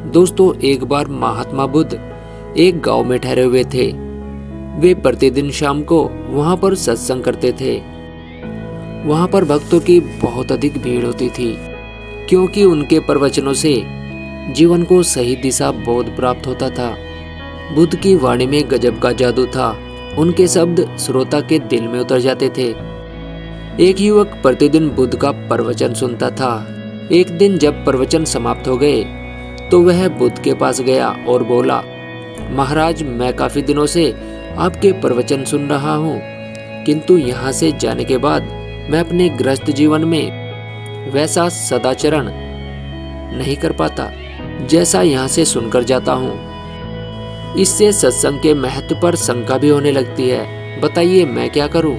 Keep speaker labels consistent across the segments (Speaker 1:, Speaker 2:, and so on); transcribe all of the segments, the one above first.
Speaker 1: दोस्तों, एक बार महात्मा बुद्ध एक गांव में ठहरे हुए थे। वे प्रतिदिन शाम को वहां पर सत्संग करते थे। वहां पर भक्तों की बहुत अधिक भीड़ होती थी, क्योंकि उनके प्रवचनों से जीवन को सही दिशा बोध प्राप्त होता था। बुद्ध की वाणी में गजब का जादू था। उनके शब्द श्रोता के दिल में उतर जाते थे। एक युवक प्रतिदिन बुद्ध का प्रवचन सुनता था। एक दिन जब प्रवचन समाप्त हो गए तो वह बुद्ध के पास गया और बोला, महाराज, मैं काफी दिनों से आपके प्रवचन सुन रहा हूँ, किंतु यहाँ से जाने के बाद मैं अपने गृहस्थ जीवन में वैसा सदाचरण नहीं कर पाता जैसा यहाँ से सुनकर जाता हूँ। इससे सत्संग के महत्व पर शंका भी होने लगती है। बताइए मैं क्या करूँ?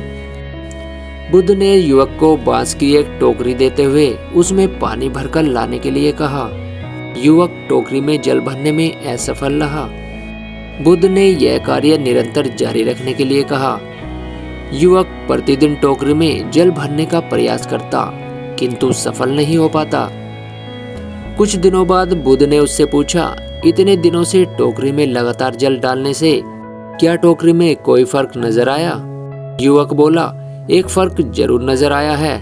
Speaker 1: बुद्ध ने युवक को बांस की एक टोकरी देते हुए उसमें पानी भरकर लाने के लिए कहा। युवक टोकरी में जल भरने में असफल रहा। बुद्ध ने यह कार्य निरंतर जारी रखने के लिए कहा। युवक प्रतिदिन टोकरी में जल भरने का प्रयास करता, किंतु सफल नहीं हो पाता। कुछ दिनों बाद बुद्ध ने उससे पूछा, इतने दिनों से टोकरी में लगातार जल डालने से क्या टोकरी में कोई फर्क नजर आया? युवक बोला, एक फर्क जरूर नजर आया है।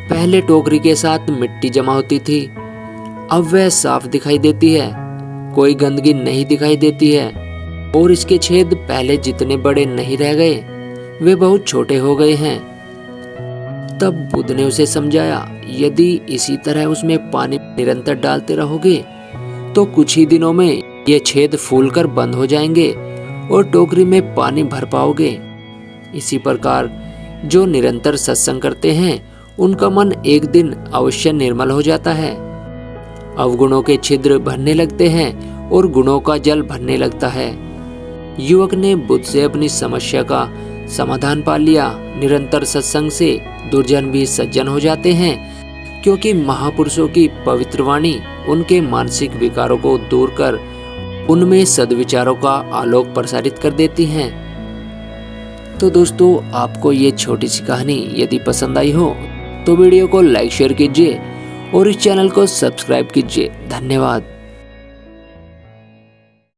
Speaker 1: पहले टोकरी के साथ मिट्टी जमा होती थी, अब वह साफ दिखाई देती है, कोई गंदगी नहीं दिखाई देती है और इसके छेद पहले जितने बड़े नहीं रह गए, वे बहुत छोटे हो गए हैं। तब बुद्ध ने उसे समझाया, यदि इसी तरह उसमें पानी निरंतर डालते रहोगे तो कुछ ही दिनों में ये छेद फूलकर बंद हो जाएंगे और टोकरी में पानी भर पाओगे। इसी प्रकार जो निरंतर सत्संग करते हैं उनका मन एक दिन अवश्य निर्मल हो जाता है। अवगुणों के छिद्र भरने लगते हैं और गुणों का जल भरने लगता है। युवक ने बुद्ध से अपनी समस्या का समाधान पा लिया। निरंतर सत्संग से दुर्जन भी सज्जन हो जाते हैं, क्योंकि महापुरुषों की पवित्र वाणी उनके मानसिक विकारों को दूर कर उनमें सद्विचारों का आलोक प्रसारित कर देती हैं। तो दोस्तों, आपको ये छोटी सी कहानी यदि पसंद आई हो तो वीडियो को लाइक शेयर कीजिए और इस चैनल को सब्सक्राइब कीजिए। धन्यवाद।